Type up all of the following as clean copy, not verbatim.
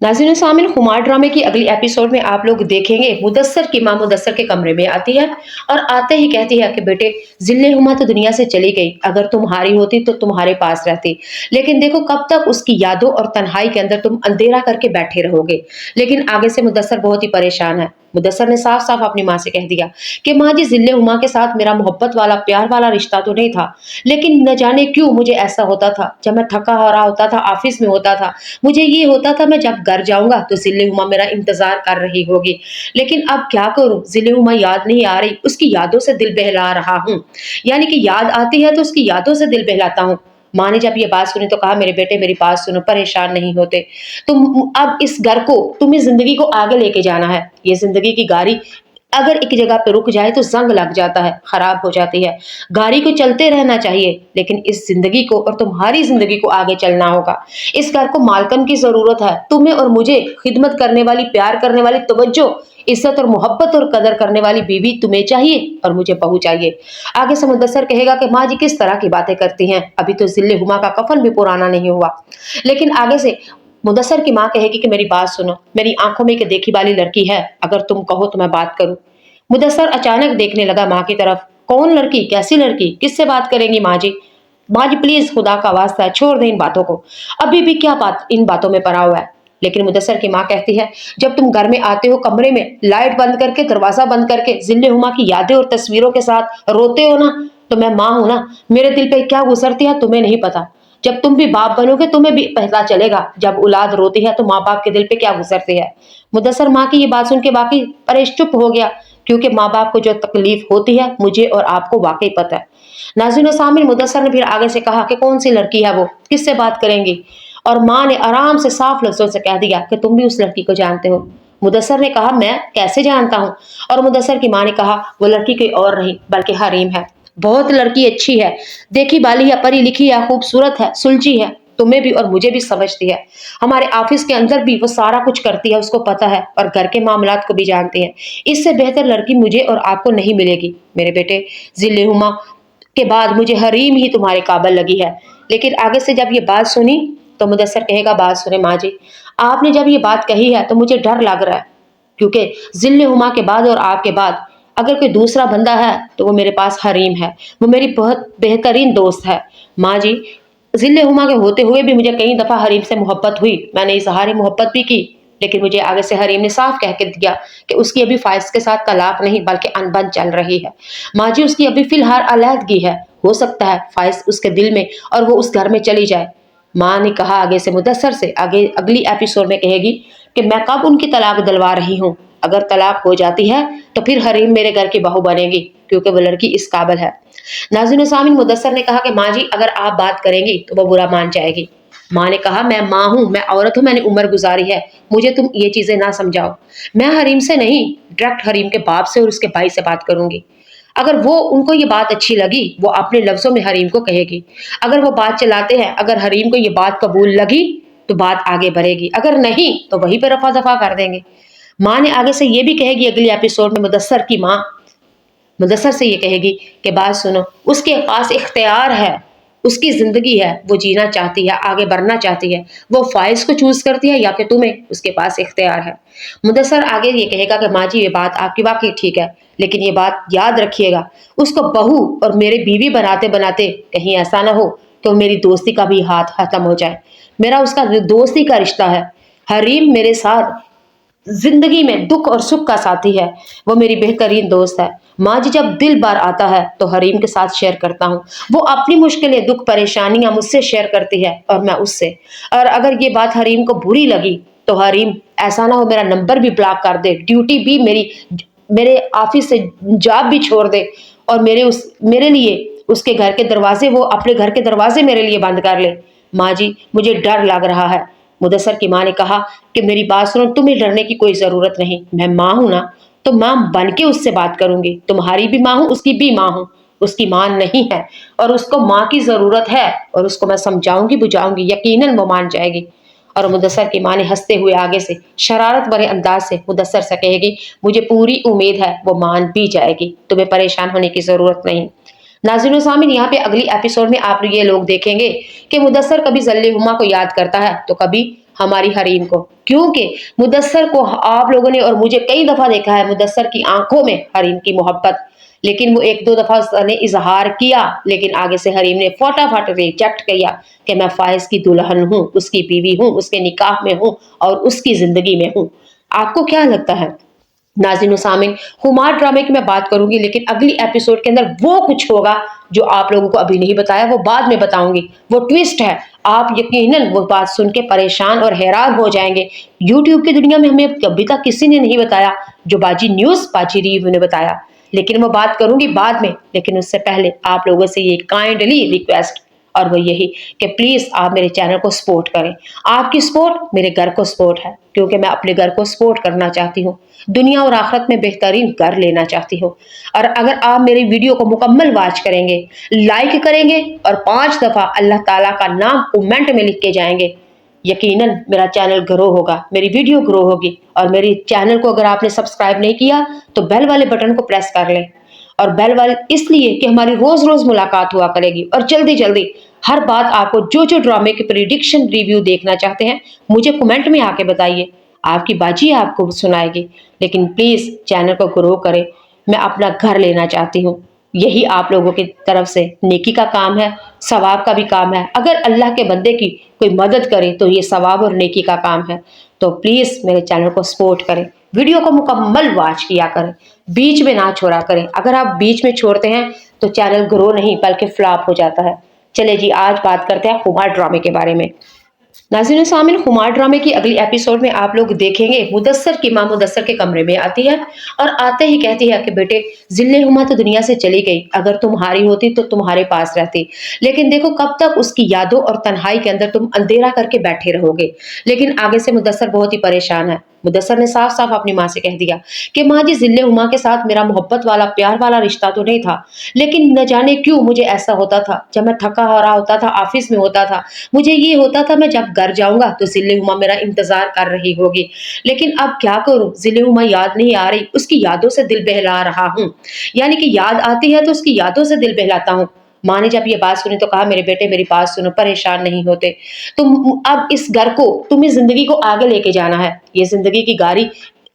नाज़रीन सामिन, खुमार ड्रामे की अगली एपिसोड में आप लोग देखेंगे मुदस्सर की माँ मुदस्सर के कमरे में आती है और आते ही कहती है कि बेटे, जिल्ले हुमा तो दुनिया से चली गई, अगर तुम्हारी होती तो तुम्हारे पास रहती। लेकिन देखो कब तक उसकी यादों और तन्हाई के अंदर तुम अंधेरा करके बैठे रहोगे। लेकिन आगे से मुदस्सर बहुत ही परेशान है। मुदस्सर ने साफ साफ अपनी माँ से कह दिया कि माँ जी, जिल्ले हुमा के साथ मेरा मोहब्बत वाला प्यार वाला रिश्ता तो नहीं था, लेकिन न जाने क्यों मुझे ऐसा होता था। जब मैं थका हारा होता था, ऑफिस में होता था, मुझे ये होता था मैं जब घर जाऊंगा तो जिल्ले हुमा मेरा इंतजार कर रही होगी। लेकिन अब क्या करूं, जिल्ले हुमा याद नहीं आ रही, उसकी यादों से दिल बहला रहा हूँ। यानी कि याद आती है तो उसकी यादों से दिल बहलाता हूँ। माँ ने जब ये बात सुनी तो कहा, मेरे बेटे मेरी बात सुनो, परेशान नहीं होते तुम। अब इस घर को, तुम्हें जिंदगी को आगे लेके जाना है। ये जिंदगी की गाड़ी अगर एक जगह पे रुक जाए तो जंग लग जाता है, खराब हो जाती है। गाड़ी को चलते रहना चाहिए, लेकिन इस जिंदगी को और तुम्हारी जिंदगी को आगे चलना होगा। इस घर को मालकन की जरूरत है, तुम्हें और मुझे खिदमत करने वाली, प्यार करने वाली, तवज्जो, इज्जत और मोहब्बत और कदर करने वाली बीवी तुम्हें चाहिए और मुझे बहू चाहिए। आगे से मुदस्सर कहेगा कि माँ जी किस तरह की बातें करती हैं, अभी तो जिल्ले हुमा का कफन भी पुराना नहीं हुआ। लेकिन आगे से मुदस्सर की माँ कहेगी कि मेरी बात सुनो, मेरी आंखों में एक देखी वाली लड़की है, अगर तुम कहो तो मैं बात करूं। मुदस्सर अचानक देखने लगा माँ की तरफ। कौन लड़की, कैसी लड़की, किससे बात करेंगी माँ जी? माँ जी प्लीज, खुदा का वास्ता है, छोड़ दें इन बातों को, अभी भी क्या बात इन बातों में पड़ा हुआ है। लेकिन मुदस्सर की माँ कहती है, जब तुम घर में आते हो, कमरे में लाइट बंद करके, दरवाजा बंद करके, जिल्ले हुमा की यादें और तस्वीरों के साथ रोते हो ना, तो मैं माँ हूं ना, मेरे दिल पे क्या गुजरती है तुम्हें नहीं पता। जब तुम भी बाप बनोगे तुम्हें भी पता चलेगा, जब औलाद रोती है तो माँ बाप के दिल पे क्या गुजरती है। मुदस्सर माँ की ये बात सुन के बाकी परेश चुप हो गया, क्योंकि माँ बाप को जो तकलीफ होती है मुझे और आपको वाकई पता है। नाज़रीन सामिन, मुदस्सर ने फिर आगे से कहा कि कौन सी लड़की है वो, किससे बात करेंगी? और माँ ने आराम से साफ लफ्जों से कह दिया कि तुम भी उस लड़की को जानते हो। मुदस्सर ने कहा, मैं कैसे जानता हूँ? और मुदस्सर की माँ ने कहा, वो लड़की कोई और नहीं बल्कि हरीम है। बहुत लड़की अच्छी है, देखी बाली है, पढ़ी लिखी है, खूबसूरत है, सुलझी है, तुम्हें भी और मुझे भी समझती है। हमारे ऑफिस के अंदर भी वो सारा कुछ करती है, उसको पता है, और घर के मामलात को भी जानती है। इससे बेहतर लड़की मुझे और आपको नहीं मिलेगी मेरे बेटे। जिल्ले हुमा के बाद मुझे हरीम ही तुम्हारे काबिल लगी है। लेकिन आगे से जब ये बात सुनी तो मुदस्सर कहेगा, बात सुने माँ जी, आपने जब ये बात कही है तो मुझे डर लग रहा है, क्योंकि जिल्ले हुमा के बाद और आपके बाद अगर कोई दूसरा बंदा है तो वो मेरे पास हरीम है, वो मेरी बहुत बेहतरीन दोस्त है। माँ जी, जिल्ले हुमा के होते हुए भी मुझे कई दफा हरीम से मोहब्बत हुई, मैंने इजहार मोहब्बत भी की, लेकिन मुझे आगे से हरीम ने साफ कह के दिया कि उसकी अभी फाइज के साथ तलाक नहीं बल्कि अनबन चल रही है। माँ जी, उसकी अभी फिलहाल अलहदगी है, हो सकता है फाइज उसके दिल में और वो उस घर में चली जाए। माँ ने कहा आगे से मुदस्सर से, आगे अगली एपिसोड में कहेगी कि मैं कब उनकी तलाक दिलवा रही हूँ। अगर तलाक हो जाती है तो फिर हरीम मेरे घर की बहू बनेगी, क्योंकि वो लड़की इस काबिल है। नाज़रीन सामिन, मुदस्सर ने कहा कि माँ जी, अगर आप बात करेंगी तो वो बुरा मान जाएगी। माँ ने कहा, मैं माँ हूँ, मैं औरत हूँ, मैंने उम्र गुजारी है, मुझे तुम ये चीजें ना समझाओ। मैं हरीम से नहीं, डायरेक्ट हरीम के बाप से और उसके भाई से बात करूंगी। अगर वो उनको ये बात अच्छी लगी, वो अपने लफ्जों में हरीम को कहेगी। अगर वो बात चलाते हैं, अगर हरीम को ये बात कबूल लगी तो बात आगे बढ़ेगी, अगर नहीं तो वहीं पर रफा दफा कर देंगे। माँ ने आगे से ये भी कहेगी अगली एपिसोड में, मुदस्सर की माँ मुदस्सर से ये कहेगी कि बात सुनो, उसके पास इख्तियार है, उसकी जिंदगी है, वो जीना चाहती है, आगे बढ़ना चाहती है, वो फाइज को चूज करती है या कि तुम्हें, उसके पास इख्तियार है। मुदस्सर आगे ये कहेगा कि माँ जी, ये बात आपकी वाकई ठीक है, लेकिन ये बात याद रखिएगा, उसको बहू और मेरे बीवी बनाते बनाते कहीं ऐसा ना हो तो मेरी दोस्ती का भी हाथ खत्म हो जाए। मेरा उसका दोस्ती का रिश्ता है, हरीम मेरे साथ जिंदगी में दुख और सुख का साथी है, वो मेरी बेहतरीन दोस्त है। माँ जी, जब दिल बार आता है तो हरीम के साथ शेयर करता हूँ, वो अपनी मुश्किलें, दुख, परेशानियां मुझसे शेयर करती है और मैं उससे। और अगर ये बात हरीम को बुरी लगी तो हरीम ऐसा ना हो मेरा नंबर भी ब्लॉक कर दे, ड्यूटी भी मेरे ऑफिस से जॉब भी छोड़ दे, और मेरे लिए उसके घर के दरवाजे, वो अपने घर के दरवाजे मेरे लिए बंद कर ले। माँ जी, मुझे डर लग रहा है। मुदस्सर की माँ ने कहा कि मेरी बात सुनो, तुम्हें डरने की कोई जरूरत नहीं, मैं माँ हूं ना, तो माँ बन के उससे बात करूंगी, तुम्हारी भी माँ हूं, उसकी भी माँ हूं। उसकी माँ नहीं है और उसको माँ की जरूरत है, और उसको मैं समझाऊंगी बुझाऊंगी, यकीनन वो मान जाएगी। और मुदस्सर की माँ ने हंसते हुए आगे से शरारत भरे अंदाज से मुदस्सर से कहेगी, मुझे पूरी उम्मीद है वो मान भी जाएगी, तुम्हें परेशान होने की जरूरत नहीं। नाज़रीन सामिन, यहाँ पे अगली एपिसोड में आप ये लोग देखेंगे कि मुदस्सर कभी जिल्ले हुमा को याद करता है तो कभी हमारी हरीम को, क्योंकि मुदस्सर को आप लोगों ने और मुझे कई दफा देखा है मुदस्सर की आंखों में हरीम की मोहब्बत, लेकिन वो एक दो दफा उसने इजहार किया, लेकिन आगे से हरीम ने फटाफट रिजेक्ट किया कि मैं फाइज की दुल्हन हूँ, उसकी बीवी हूँ, उसके निकाह में हूँ और उसकी जिंदगी में हूँ। आपको क्या लगता है नाज़रीन सामीन, हुमार ड्रामे की मैं बात करूंगी, लेकिन अगली एपिसोड के अंदर वो कुछ होगा जो आप लोगों को अभी नहीं बताया, वो बाद में बताऊंगी। वो ट्विस्ट है, आप यकीनन वो बात सुन के परेशान और हैरान हो जाएंगे। यूट्यूब की दुनिया में हमें कभी तक किसी ने नहीं बताया जो बाजी न्यूज बाजी रिव्यू ने बताया, लेकिन वो बात करूंगी बाद में। लेकिन उससे पहले आप लोगों से ये काइंडली रिक्वेस्ट, और वो यही कि प्लीज आप मेरे चैनल को सपोर्ट करें। आपकी सपोर्ट मेरे घर को सपोर्ट है, क्योंकि मैं अपने घर को सपोर्ट करना चाहती हूँ, दुनिया और आखिरत में बेहतरीन घर लेना चाहती हूँ। और अगर आप मेरी वीडियो को मुकम्मल वॉच करेंगे, लाइक करेंगे और 5 दफा अल्लाह ताला का नाम कमेंट में लिख के जाएंगे, यकीनन मेरा चैनल ग्रो होगा, मेरी वीडियो ग्रो होगी। और मेरी चैनल को अगर आपने सब्सक्राइब नहीं किया तो बेल वाले बटन को प्रेस कर लें। और बेल वाले इसलिए कि हमारी रोज रोज मुलाकात हुआ करेगी, और जल्दी जल्दी हर बात आपको जो जो ड्रामे की प्रिडिक्शन रिव्यू देखना चाहते हैं मुझे कमेंट में आके बताइए, आपकी बाजी आपको सुनाएगी। लेकिन प्लीज चैनल को ग्रो करें, मैं अपना घर लेना चाहती हूँ। यही आप लोगों की तरफ से नेकी का काम है, सवाब का भी काम है। अगर अल्लाह के बंदे की कोई मदद करे तो ये सवाब और नेकी का काम है। तो प्लीज मेरे चैनल को सपोर्ट करें, वीडियो को मुकम्मल वॉच किया करें, बीच में ना छोड़ा करें। अगर आप बीच में छोड़ते हैं तो चैनल ग्रो नहीं बल्कि फ्लॉप हो जाता है। चले जी, आज बात करते हैं हुमार ड्रामे के बारे में। नाज़रीन सामिन, हुमार ड्रामे की अगली एपिसोड में आप लोग देखेंगे मुदस्सर की मां मुदस्सर के कमरे में आती है और आते ही कहती है कि बेटे, जिल्ले हुमा तो दुनिया से चली गई, अगर तुम्हारी होती तो तुम्हारे पास रहती। लेकिन देखो कब तक उसकी यादों और तन्हाई के अंदर तुम अंधेरा करके बैठे रहोगे। लेकिन आगे से मुदस्सर बहुत ही परेशान है। मुदस्सर ने साफ साफ अपनी माँ से कह दिया कि माँ जी, जिल्ले हुमा के साथ मेरा मोहब्बत वाला प्यार वाला रिश्ता तो नहीं था, लेकिन न जाने क्यों मुझे ऐसा होता था। जब मैं थका हारा होता था, ऑफिस में होता था, मुझे ये होता था मैं जब घर जाऊंगा तो जिल्ले हुमा मेरा इंतजार कर रही होगी। लेकिन अब क्या करूं, जिल्ले हुमा याद नहीं आ रही, उसकी यादों से दिल बहला रहा हूँ। यानी कि याद आती है तो उसकी यादों से दिल बहलाता हूँ। माँ ने जब ये बात सुनी तो कहा, मेरे बेटे मेरी बात सुनो, परेशान नहीं होते तुम। अब इस घर को, तुम्हें जिंदगी को आगे लेके जाना है। ये जिंदगी की गाड़ी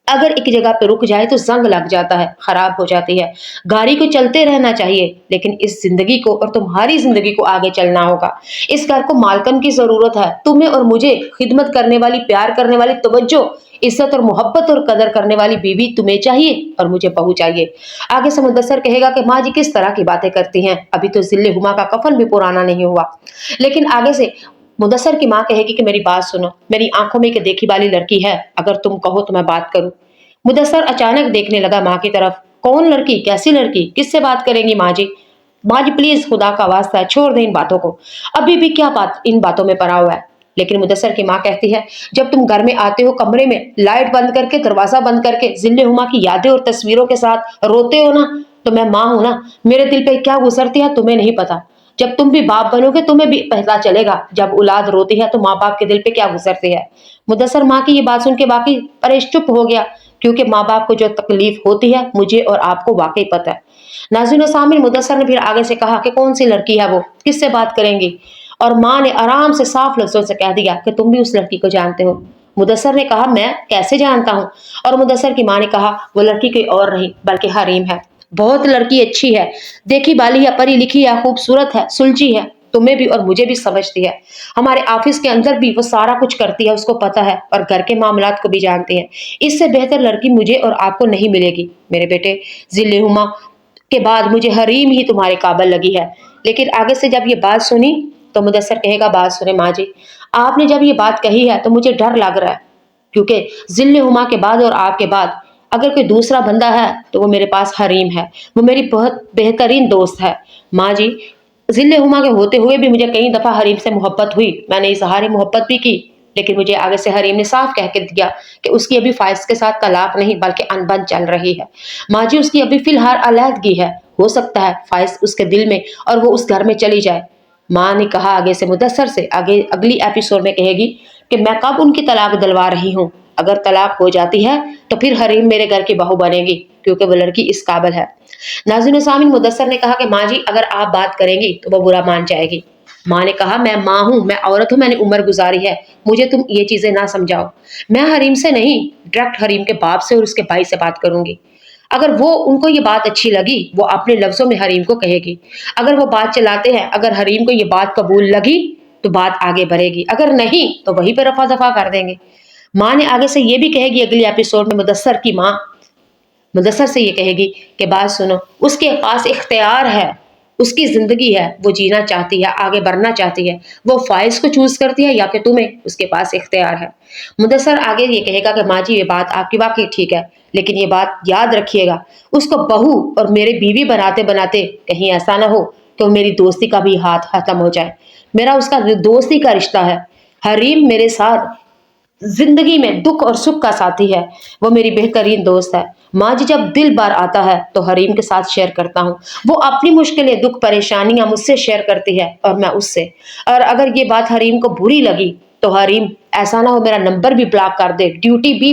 अगर एक जगह पे रुक जाए तो जंग लग जाता है, खराब हो जाती है। गाड़ी को चलते रहना चाहिए, लेकिन इस जिंदगी को और तुम्हारी जिंदगी को आगे चलना होगा। इस घर को मालकन की जरूरत है, तुम्हें और मुझे खिदमत करने वाली, प्यार करने वाली, तवज्जो, इज्जत और मोहब्बत और कदर करने वाली बीवी तुम्हें चाहिए और मुझे बहू चाहिए। आगे से मुदस्सर कहेगा कि माँ जी किस तरह की बातें करती हैं, अभी तो जिल्ले हुमा का कफन भी पुराना नहीं हुआ। लेकिन आगे से मुदस्सर की माँ कहेगी कि मेरी बात सुनो, मेरी आंखों में एक देखी वाली लड़की है, अगर तुम कहो तो मैं बात करूं। मुदस्सर अचानक देखने लगा माँ की तरफ। कौन लड़की, कैसी लड़की, किससे बात करेंगी माँ जी? माँ जी प्लीज, खुदा का वास्ता है, छोड़ दें इन बातों को, अभी भी क्या बात इन बातों में पड़ा हुआ है। लेकिन मुदस्सर की माँ कहती है, जब तुम घर में आते हो, कमरे में लाइट बंद करके, दरवाजा बंद करके, जिल्ले हुमा की यादें और तस्वीरों के साथ रोते हो ना, तो मैं माँ हूं ना, मेरे दिल पे क्या गुजरती है तुम्हें नहीं पता। जब तुम भी बाप बनोगे तुम्हें भी पता चलेगा, जब औलाद रोती है तो माँ बाप के दिल पे क्या गुजरती है। मुदस्सर माँ की ये बात सुन के बाकी परेश चुप हो गया, क्योंकि माँ बाप को जो तकलीफ होती है मुझे और आपको वाकई पता है। नाज़रीन सामिन, मुदस्सर ने फिर आगे से कहा कि कौन सी लड़की है वो, किससे बात करेंगी? और माँ ने आराम से साफ लफ्जों से कह दिया कि तुम भी उस लड़की को जानते हो। मुदस्सर ने कहा, मैं कैसे जानता हूँ? और मुदस्सर की माँ ने कहा, वो लड़की कोई और नहीं बल्कि हरीम है। बहुत लड़की अच्छी है, देखी बाली है, पढ़ी लिखी है, खूबसूरत है, सुलझी है, तुम्हें भी और मुझे भी समझती है। हमारे ऑफिस के अंदर भी वो सारा कुछ करती है, उसको पता है, और घर के मामलात को भी जानती है। इससे बेहतर लड़की मुझे और आपको नहीं मिलेगी मेरे बेटे। जिल्ले हुमा के बाद मुझे हरीम ही तुम्हारे काबिल लगी है। लेकिन आगे से जब ये बात सुनी तो मुदस्सर कहेगा, बात सुने माँ जी, आपने जब ये बात कही है तो मुझे डर लग रहा है, क्योंकि जिल्ले हुमा के बाद और आपके बाद अगर कोई दूसरा बंदा है तो वो मेरे पास हरीम है, वो मेरी बहुत बेहतरीन दोस्त है। माँ जी, जिल्ले हुमा के होते हुए भी मुझे कई दफा हरीम से मोहब्बत हुई, मैंने इजहार मोहब्बत भी की, लेकिन मुझे आगे से हरीम ने साफ कह के दिया कि उसकी अभी फाइज के साथ तलाक नहीं बल्कि अनबन चल रही है। माँ जी, उसकी अभी फिलहाल अलहदगी है, हो सकता है फाइज उसके दिल में और वो उस घर में चली जाए। माँ ने कहा आगे से मुदस्सर से, आगे अगली एपिसोड में कहेगी कि मैं कब उनकी तलाक दिलवा रही हूँ, अगर तलाक हो जाती है तो फिर हरीम मेरे घर की बहू बनेगी, क्योंकि वो लड़की इस काबिल है। नाज़रीन सामीन, मुदस्सर ने कहा कि माँ जी, अगर आप बात करेंगी तो वो बुरा मान जाएगी। माँ ने कहा, मैं माँ हूँ, मैं औरत हूँ, मैंने उम्र गुजारी है, मुझे तुम ये चीजें ना समझाओ। मैं हरीम से नहीं, डायरेक्ट हरीम के बाप से और उसके भाई से बात करूंगी। अगर वो उनको ये बात अच्छी लगी, वो अपने लफ्जों में हरीम को कहेगी। अगर वो बात चलाते हैं, अगर हरीम को ये बात कबूल लगी तो बात आगे बढ़ेगी, अगर नहीं तो वहीं पर रफा दफा कर देंगे। माँ ने आगे से ये भी कहेगी अगली एपिसोड में, मुदस्सर की माँ मुदस्सर से ये कहेगी कि बात सुनो, उसके पास इख्तियार है, उसकी जिंदगी है, वो जीना चाहती है, आगे बढ़ना चाहती है, वो फाइज को चूज करती है या कि तुम्हें, उसके पास इख्तियार है। मुदस्सर आगे ये कहेगा कि माँ जी ये बात आपकी वाकई ठीक है, लेकिन ये बात याद रखिएगा, उसको बहू और मेरे बीवी बनाते बनाते कहीं ऐसा ना हो तो मेरी दोस्ती का भी हाथ खत्म हो जाए। मेरा उसका दोस्ती का रिश्ता है। हरीम मेरे साथ जिंदगी में दुख और सुख का साथी है, वो मेरी बेहतरीन दोस्त है। माँ जी जब दिल बार आता है तो हरीम के साथ शेयर करता हूँ, वो अपनी मुश्किलें दुख परेशानियां मुझसे शेयर करती है और मैं उससे। और अगर ये बात हरीम को बुरी लगी तो हरीम ऐसा ना हो मेरा नंबर भी ब्लॉक कर दे, ड्यूटी भी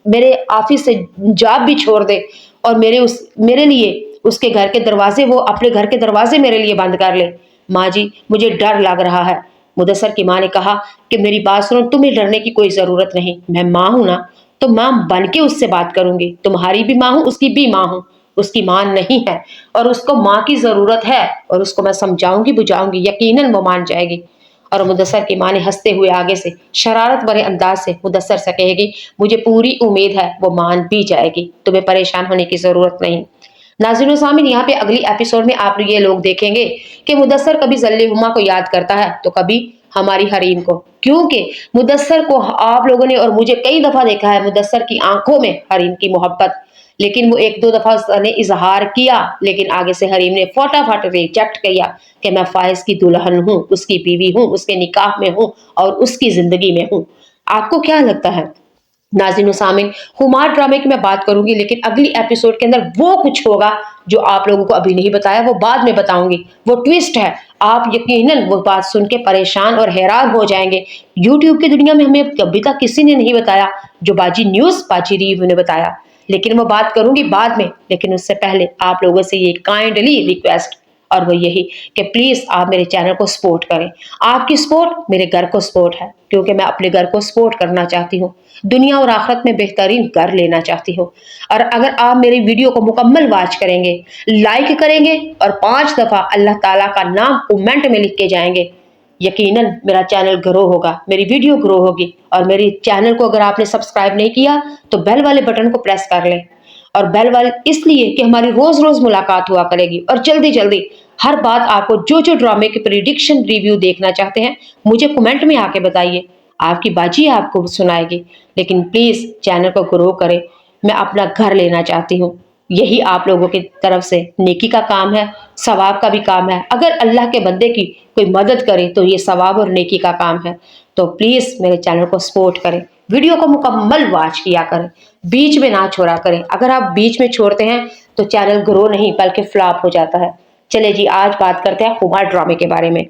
मेरे ऑफिस से जॉब भी छोड़ दे और मेरे लिए उसके घर के दरवाजे, वो अपने घर के दरवाजे मेरे लिए बंद कर ले। माँ जी मुझे डर लग रहा है। मुदस्सर की माँ ने कहा कि मेरी बात सुनो, तुम्हें डरने की कोई जरूरत नहीं, मैं माँ हूं ना, तो माँ बन के उससे बात करूंगी। तुम्हारी भी माँ हूं, उसकी भी माँ हूं, उसकी माँ नहीं है और उसको माँ की जरूरत है और उसको मैं समझाऊंगी बुझाऊंगी, यकीनन वो मान जाएगी। और मुदस्सर की माँ ने हंसते हुए आगे से शरारत भरे अंदाज से मुदस्सर से कहेगी, मुझे पूरी उम्मीद है वो मान भी जाएगी, तुम्हें परेशान होने की जरूरत नहीं। नाज़रीन सामीन, यहाँ पे अगली एपिसोड में आप ये लोग देखेंगे कि मुदस्सर कभी ज़ल्ले हुमा को याद करता है तो कभी हमारी हरीम को, क्योंकि मुदस्सर को आप लोगों ने और मुझे कई दफा देखा है मुदस्सर की आंखों में हरीम की मोहब्बत, लेकिन वो एक दो दफा उसने इजहार किया, लेकिन आगे से हरीम ने फटाफट रिजेक्ट किया कि मैं फाइज की दुल्हन हूँ, उसकी बीवी हूँ, उसके निकाह में हूँ और उसकी जिंदगी में हूँ। आपको क्या लगता है नाज़रीन सामीन? हुमार ड्रामे की मैं बात करूंगी, लेकिन अगली एपिसोड के अंदर वो कुछ होगा जो आप लोगों को अभी नहीं बताया, वो बाद में बताऊंगी। वो ट्विस्ट है, आप यकीनन वो बात सुन के परेशान और हैरान हो जाएंगे। यूट्यूब की दुनिया में हमें कभी तक किसी ने नहीं बताया जो बाजी न्यूज बाजी रिव्यू ने बताया, लेकिन वो बात करूंगी बाद में। लेकिन उससे पहले आप लोगों से ये काइंडली रिक्वेस्ट, और वो यही कि प्लीज आप मेरे चैनल को सपोर्ट करें। आपकी सपोर्ट मेरे घर को सपोर्ट है, क्योंकि मैं अपने घर को सपोर्ट करना चाहती हूँ, दुनिया और आखिरत में बेहतरीन घर लेना चाहती हूँ। और अगर आप मेरी वीडियो को मुकम्मल वॉच करेंगे, लाइक करेंगे और 5 दफा अल्लाह ताला का नाम कमेंट में लिख के जाएंगे, यकीनन मेरा चैनल ग्रो होगा, मेरी वीडियो ग्रो होगी। और मेरे चैनल को अगर आपने सब्सक्राइब नहीं किया तो बेल वाले बटन को प्रेस कर लें। और बेल वाले इसलिए कि हमारी रोज रोज मुलाकात हुआ करेगी और जल्दी जल्दी हर बात आपको, जो जो ड्रामे की प्रिडिक्शन रिव्यू देखना चाहते हैं मुझे कमेंट में आके बताइए, आपकी बाजी आपको सुनाएगी। लेकिन प्लीज चैनल को ग्रो करें, मैं अपना घर लेना चाहती हूँ, यही आप लोगों की तरफ से नेकी का काम है, सवाब का भी काम है। अगर अल्लाह के बंदे की कोई मदद करे तो ये सवाब और नेकी का काम है। तो प्लीज मेरे चैनल को सपोर्ट करें, वीडियो को मुकम्मल वॉच किया करें, बीच में ना छोड़ा करें। अगर आप बीच में छोड़ते हैं तो चैनल ग्रो नहीं बल्कि फ्लॉप हो जाता है। चले जी, आज बात करते हैं हुमार ड्रामे के बारे में।